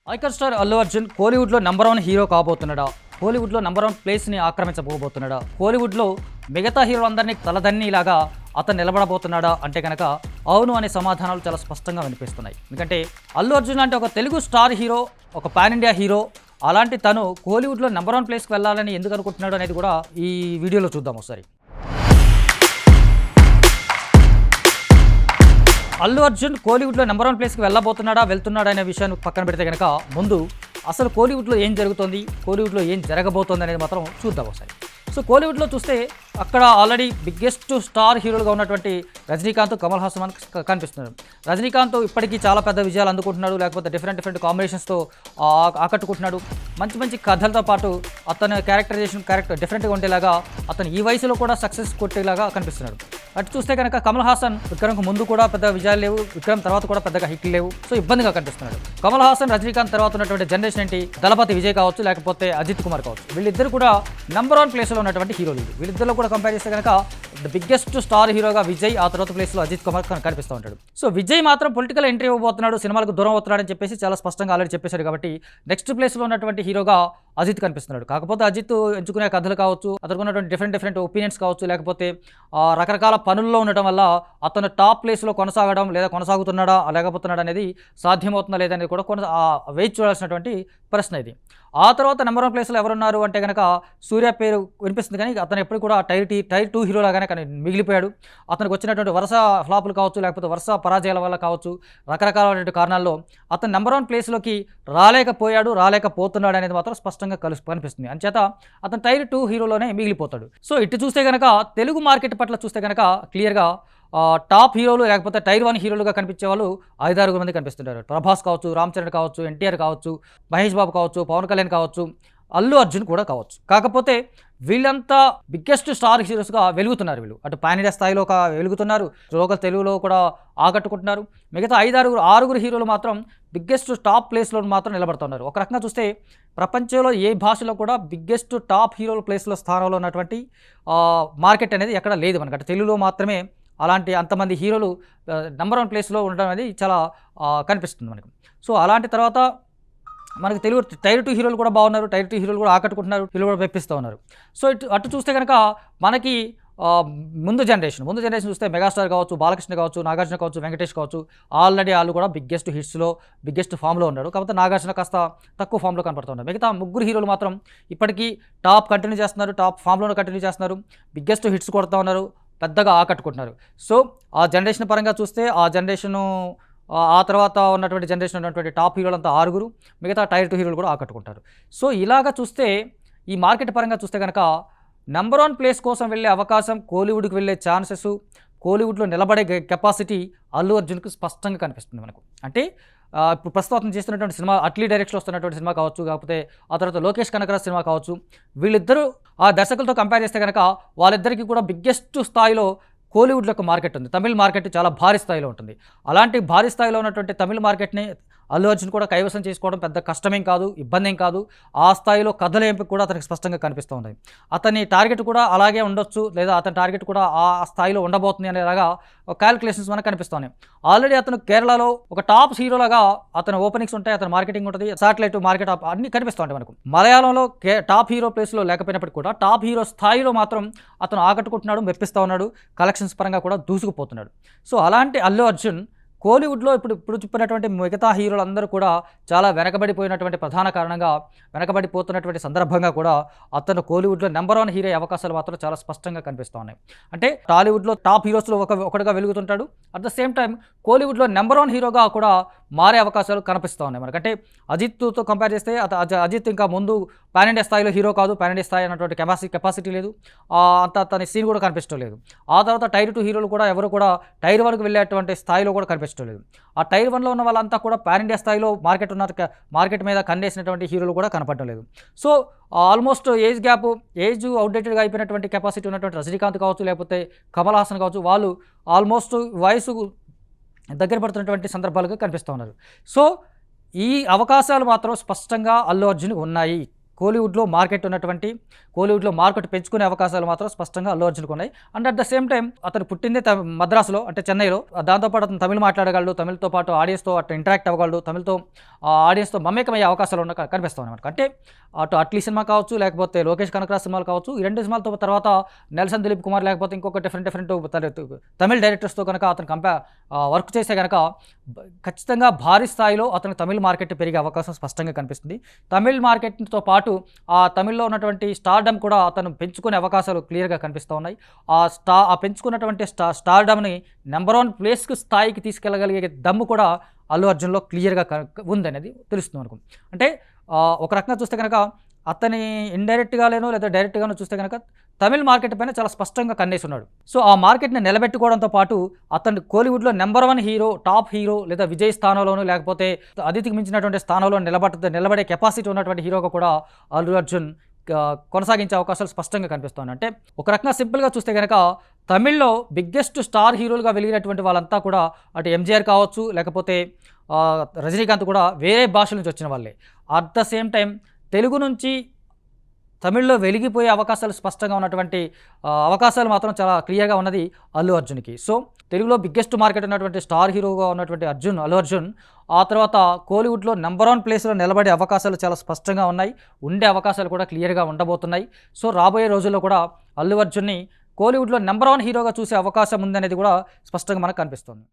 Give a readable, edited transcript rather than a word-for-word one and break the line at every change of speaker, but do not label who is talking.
Icon star Allu Arjun కోలీవుడ్లో number 1 hero కాబోతున్నాడా? కోలీవుడ్లో number 1 ప్లేస్ని ఆక్రమించబోతున్నాడా? కోలీవుడ్లో మిగతా హీరోలందరినీ తలదన్నిలాగా అతను నిలబడబోతున్నాడా అంటే కనుక అవును అనే సమాధానాలు చాలా స్పష్టంగా వినిపిస్తున్నాయి. ఎందుకంటే అల్లు అర్జున్ అంటే ఒక తెలుగు స్టార్ హీరో, ఒక పాన్ ఇండియా హీరో. అలాంటి తను కోలీవుడ్లో నంబర్ 1 ప్లేస్కి వెళ్ళాలని ఎందుకు అనుకుంటున్నాడు అనేది కూడా ఈ వీడియోలో చూద్దాం ఒకసారి. అల్లు అర్జున్ కోలీవుడ్లో నెంబర్ 1 ప్లేస్కి వెళ్తున్నాడా అనే విషయాన్ని పక్కన పెడితే కనుక ముందు అసలు కోలీవుడ్లో ఏం జరుగుతుంది, కోలీవుడ్లో ఏం జరగబోతోంది అనేది మాత్రం చూద్దాం ఒకసారి. సో కోలీవుడ్లో చూస్తే అక్కడ ఆల్రెడీ బిగ్గెస్ట్ స్టార్ హీరోలుగా ఉన్నటువంటి రజనీకాంత్, కమల్ హాసన్ మనకు కనిపిస్తున్నారు. రజనీకాంత్ ఇప్పటికీ చాలా పెద్ద విజయాలు అందుకుంటున్నాడు, లేకపోతే డిఫరెంట్ కాంబినేషన్స్తో ఆకట్టుకుంటున్నాడు. మంచి కథలతో పాటు అతని క్యారెక్టర్ డిఫరెంట్గా ఉండేలాగా అతను ఈ వయసులో కూడా సక్సెస్ కొట్టేలాగా కనిపిస్తున్నాడు. అటు చూస్తే కనుక కమల్ హాసన్ విక్రమ్కు ముందు కూడా పెద్ద విజయాలు లేవు, విక్రమ్ తర్వాత కూడా పెద్దగా హిట్లు లేవు. సో ఇబ్బందిగా కనిపిస్తున్నాడు. కమల్ హాసన్, రజనీకాంత్ తర్వాత ఉన్నటువంటి జనరేషన్ ఏంటి, దళపతి విజయ్ కావచ్చు, లేకపోతే అజిత్ కుమార్ కావచ్చు. వీళ్ళిద్దరు కూడా నెంబర్ 1 ప్లేస్లో ఉన్నటువంటి హీరోలు. వీళ్ళిద్దరిలో కూడా కంపేర్ చేస్తే కనుక ద బిగ్గెస్ట్ స్టార్ హీరోగా విజయ్, ఆ తర్వాత ప్లేస్లో అజిత్ కుమార్ కనిపిస్తూ ఉంటాడు. సో విజయ్ మాత్రం పొలిటికల్ ఎంట్రీ ఇవ్వబోతున్నాడు, సినిమాలకు దూరం అవుతున్నాడని చెప్పేసి చాలా స్పష్టంగా ఆల్రెడీ చెప్పేశాడు. కాబట్టి నెక్స్ట్ ప్లేస్లో ఉన్నటువంటి హీరోగా అజిత్ కనిపిస్తున్నాడు. కాకపోతే అజిత్ ఎంచుకునే కథలు కావచ్చు, అతనికి ఉన్నటువంటి డిఫరెంట్ ఒపీనియన్స్ కావచ్చు, లేకపోతే రకరకాల పనుల్లో ఉండటం వల్ల అతను టాప్ ప్లేస్లో కొనసాగడం లేదా కొనసాగుతున్నాడా లేకపోతున్నాడా అనేది సాధ్యమవుతుందా లేదా అనేది కూడా వేచి చూడాల్సినటువంటి ప్రశ్న ఇది. ఆ తర్వాత నెంబర్ 1 ప్లేస్లో ఎవరున్నారు అంటే కనుక సూర్య పేరు వినిపిస్తుంది, కానీ అతను ఎప్పుడు కూడా టైర్ 2 హీరోలాగానే కానీ మిగిలిపోయాడు. అతనికి వచ్చినటువంటి వరుస ఫ్లాపులు కావచ్చు, లేకపోతే వరుస పరాజయాల వల్ల కావచ్చు, రకరకాలైన కారణాల్లో అతను నెంబర్ 1 ప్లేస్లోకి రాలేకపోతున్నాడు అనేది మాత్రం స్పష్టంగా కనిపిస్తుంది. అంచేత అతను టైర్ 2 హీరోలోనే మిగిలిపోతాడు. సో ఇటు చూస్తే కనుక తెలుగు మార్కెట్ పట్ల చూస్తే కనుక క్లియర్గా టాప్ హీరోలు లేకపోతే టైర్ 1 హీరోలుగా కనిపించే వాళ్ళు 5-6 మంది కనిపిస్తుంటారు. ప్రభాస్ కావచ్చు, రామ్ చరణ్ కావచ్చు, ఎన్టీఆర్ కావచ్చు, మహేష్ బాబు కావచ్చు, పవన్ కళ్యాణ్ కావచ్చు, అల్లు అర్జున్ కూడా కావచ్చు. కాకపోతే వీళ్ళంతా బిగ్గెస్ట్ స్టార్ హీరోస్గా వెలుగుతున్నారు. వీళ్ళు అటు పాన్ ఇండియా స్థాయిలో వెలుగుతున్నారు, లోకల్ తెలుగులో కూడా ఆకట్టుకుంటున్నారు. మిగతా 5-6 హీరోలు మాత్రం బిగ్గెస్ట్ టాప్ ప్లేస్లో మాత్రం నిలబడుతున్నారు. ఒక రకంగా చూస్తే ప్రపంచంలో ఏ భాషలో కూడా బిగ్గెస్ట్ టాప్ హీరోల ప్లేస్లో స్థానంలో ఉన్నటువంటి మార్కెట్ అనేది ఎక్కడ లేదు మనకు. అంటే తెలుగులో మాత్రమే అలాంటి అంతమంది హీరోలు నెంబర్ 1 ప్లేస్లో ఉండడం అనేది చాలా కనిపిస్తుంది మనకు. సో అలాంటి తర్వాత మనకు తెలుగు టైర్ 2 హీరోలు కూడా బాగున్నారు, టైర్ 2 హీరోలు కూడా ఆకట్టుకుంటున్నారు, హీరోలు కూడా మెప్పిస్తూ ఉన్నారు. సో అటు చూస్తే కనుక మనకి ముందు జనరేషన్ చూస్తే మెగాస్టార్ కావచ్చు, బాలకృష్ణ కావచ్చు, నాగార్జున కావచ్చు, వెంకటేష్ కావచ్చు, ఆల్రెడీ వాళ్ళు కూడా బిగ్గెస్ట్ హిట్స్లో బిగ్గెస్ట్ ఫామ్లో ఉన్నారు. కాకపోతే నాగార్జున కాస్త తక్కువ ఫామ్లో కనపడుతున్నారు. మిగతా 3 హీరోలు మాత్రం ఇప్పటికీ టాప్ కంటిన్యూ చేస్తున్నారు, టాప్ ఫామ్లోనే కంటిన్యూ చేస్తున్నారు, బిగ్గెస్ట్ హిట్స్ కొడుతూ ఉన్నారు, పెద్దగా ఆకట్టుకుంటున్నారు. సో ఆ జనరేషన్ పరంగా చూస్తే ఆ తర్వాత ఉన్నటువంటి జనరేషన్ ఉన్నటువంటి టాప్ హీరోలంతా 6, మిగతా టైర్ 2 హీరోలు కూడా ఆకట్టుకుంటారు. సో ఇలాగా చూస్తే ఈ మార్కెట్ పరంగా చూస్తే కనుక నెంబర్ 1 ప్లేస్ కోసం వెళ్ళే అవకాశం, కోలీవుడ్కి వెళ్ళే ఛాన్సెస్, కోలీవుడ్లో నిలబడే కెపాసిటీ అల్లు అర్జున్కి స్పష్టంగా కనిపిస్తుంది మనకు. అంటే ఇప్పుడు ప్రస్తుతం అతను చేస్తున్నటువంటి సినిమా, అట్లీ డైరెక్షన్లో వస్తున్నటువంటి సినిమా కావచ్చు, కాకపోతే ఆ తర్వాత లోకేష్ కనకరాజ్ సినిమా కావచ్చు, వీళ్ళిద్దరూ ఆ దర్శకులతో కంపేర్ చేస్తే కనుక వాళ్ళిద్దరికీ కూడా బిగ్గెస్ట్ స్థాయిలో కోలీవుడ్లో ఒక మార్కెట్ ఉంది. తమిళ మార్కెట్ చాలా భారీ స్థాయిలో ఉంటుంది. అలాంటి భారీ స్థాయిలో ఉన్నటువంటి తమిళ మార్కెట్ని అల్లు అర్జున్ కూడా కైవసం చేసుకోవడం పెద్ద కష్టమేం కాదు, ఇబ్బంది ఏం కాదు. ఆ స్థాయిలో కథల ఎంపిక కూడా అతనికి స్పష్టంగా కనిపిస్తూ ఉంది. అతని టార్గెట్ కూడా అలాగే ఉండొచ్చు, లేదా అతని టార్గెట్ కూడా ఆ స్థాయిలో ఉండబోతుంది అనేలాగా క్యాలిక్యులేషన్స్ మనకు కనిపిస్తున్నాయి. ఆల్రెడీ అతను కేరళలో ఒక టాప్ హీరోలాగా అతని ఓపెనింగ్స్ ఉంటాయి, అతని మార్కెటింగ్ ఉంటుంది, శాటిలైట్ మార్కెట్ అన్ని కనిపిస్తూ ఉంటాయి మనకు. మలయాళంలో టాప్ హీరో ప్లేస్లో లేకపోయినప్పటికీ కూడా టాప్ హీరో స్థాయిలో మాత్రం అతను ఆకట్టుకుంటున్నాడు, మెప్పిస్తూ ఉన్నాడు, కలెక్షన్స్ పరంగా కూడా దూసుకుపోతున్నాడు. సో అలాంటి అల్లు అర్జున్ కోలీవుడ్లో ఇప్పుడు చెప్పినటువంటి మిగతా హీరోలందరూ కూడా చాలా వెనకబడిపోయినటువంటి ప్రధాన కారణంగా వెనకబడిపోతున్నటువంటి సందర్భంగా కూడా అతను కోలీవుడ్లో నెంబర్ 1 హీరో అవకాశాలు మాత్రం చాలా స్పష్టంగా కనిపిస్తూ ఉన్నాయి. అంటే టాలీవుడ్లో టాప్ హీరోస్లో ఒకటిగా వెలుగుతుంటాడు, అట్ ద సేమ్ టైం కోలీవుడ్లో నెంబర్ 1 హీరోగా కూడా మారే అవకాశాలు కనిపిస్తూ ఉన్నాయి మనకంటే అజిత్తో కంపేర్ చేస్తే అజిత్ ఇంకా ముందు పాన్ ఇండియా స్థాయిలో హీరో కాదు, పాన్ ఇండియా స్థాయి అన్నటువంటి కెపాసిటీ లేదు, అతని సీన్ కూడా కనిపించడం లేదు. ఆ తర్వాత టైర్ 2 హీరోలు కూడా ఎవరు కూడా టైర్ 1కి వెళ్ళేటువంటి స్థాయిలో కూడా కనిపించడం లేదు. ఆ టైర్ 1లో ఉన్న వాళ్ళంతా కూడా పాన్ ఇండియా స్థాయిలో మార్కెట్ మీద కన్నేసినటువంటి హీరోలు కూడా కనపడడం లేదు. సో ఆల్మోస్ట్ ఏజ్ అవుట్డేటెడ్గా అయిపోయినటువంటి కెపాసిటీ ఉన్నటువంటి రజనీకాంత్ కావచ్చు, లేకపోతే కమల్ హాసన్ కావచ్చు, వాళ్ళు ఆల్మోస్ట్ వయసు దగ్గర పడుతున్నటువంటి సందర్భాలుగా కనిపిస్తూ ఉన్నారు. సో ఈ అవకాశాలు మాత్రం స్పష్టంగా అల్లు అర్జున్కి ఉన్నాయి కోలీవుడ్లో మార్కెట్ పెంచుకునే అవకాశాలు మాత్రం స్పష్టంగా అల్లు అర్జున్కు ఉన్నాయి. And at the same time అతను పుట్టిందే మద్రాసులో, అంటే చెన్నైలో. దాంతోపాటు అతను తమిళ్ మాట్లాడగలడు, తమిళ్తో పాటు ఆడియన్స్తో అట్లా ఇంటరాక్ట్ అవ్వగలడు, తమిళ్తో ఆడియన్స్తో మమేకమయ్యే అవకాశాలు కనిపిస్తాయి అన్నమాట. అంటే అటు అట్లీ సినిమా కావచ్చు, లేకపోతే లోకేష్ కనకరాజ్ సినిమాలు కావచ్చు, ఈ 2 సినిమాలతో తర్వాత నెల్సన్ దిలీప్ కుమార్ లేకపోతే ఇంకొక డిఫరెంట్ తమిళ్ డైరెక్టర్స్తో కనుక అతను వర్క్ చేస్తే కనుక ఖచ్చితంగా భారీ స్థాయిలో అతనికి తమిళ్ మార్కెట్ పెరిగే అవకాశం స్పష్టంగా కనిపిస్తుంది. తమిళ్ మార్కెట్తో పాటు ఆ తమిళ్లో ఉన్నటువంటి స్టార్డమ్ కూడా అతను పెంచుకునే అవకాశాలు క్లియర్గా కనిపిస్తూ ఉన్నాయి. ఆ పెంచుకున్నటువంటి స్టార్డమ్ని నెంబర్ 1 ప్లేస్కి స్థాయికి తీసుకెళ్ళగలిగే దమ్ము కూడా అల్లు అర్జున్లో క్లియర్గా ఉందనేది తెలుస్తుంది మనకు. అంటే ఒక రకంగా చూస్తే కనుక అతని ఇండైరెక్ట్గానో లేదా డైరెక్ట్గానో చూస్తే కనుక తమిళ్ మార్కెట్ పైన చాలా స్పష్టంగా కన్నేసి ఉన్నాడు. సో ఆ మార్కెట్ని నిలబెట్టుకోవడంతో పాటు అతను కోలీవుడ్లో నెంబర్ 1 హీరో, టాప్ హీరో లేదా విజయ్ స్థానంలోనూ లేకపోతే అతిథికి మించినటువంటి స్థానంలో నిలబడే కెపాసిటీ ఉన్నటువంటి హీరోగా కూడా అల్లు అర్జున్ కొనసాగించే అవకాశాలు స్పష్టంగా కనిపిస్తున్నాయి. అంటే ఒక రకంగా సింపుల్గా చూస్తే కనుక తమిళ్లో బిగ్గెస్ట్ స్టార్ హీరోలుగా వెలిగినటువంటి వాళ్ళంతా కూడా అటు ఎంజీఆర్ కావచ్చు, లేకపోతే రజనీకాంత్ కూడా వేరే భాషల నుంచి వచ్చిన వాళ్ళే. At the same time Telugu నుంచి తమిళ్లో వెలిగిపోయే అవకాశాలు స్పష్టంగా ఉన్నటువంటి అవకాశాలు మాత్రం చాలా క్లియర్గా ఉన్నది అల్లు అర్జున్కి. సో తెలుగులో బిగ్గెస్ట్ మార్కెట్ ఉన్నటువంటి స్టార్ హీరోగా ఉన్నటువంటి అల్లు అర్జున్ ఆ తర్వాత కోలీవుడ్లో నెంబర్ 1 ప్లేస్లో నిలబడే అవకాశాలు చాలా స్పష్టంగా ఉన్నాయి. ఉండే అవకాశాలు కూడా క్లియర్గా ఉండబోతున్నాయి. సో రాబోయే రోజుల్లో కూడా అల్లు అర్జున్ని కోలీవుడ్లో నెంబర్ 1 హీరోగా చూసే అవకాశం ఉందనేది కూడా స్పష్టంగా మనకు కనిపిస్తుంది.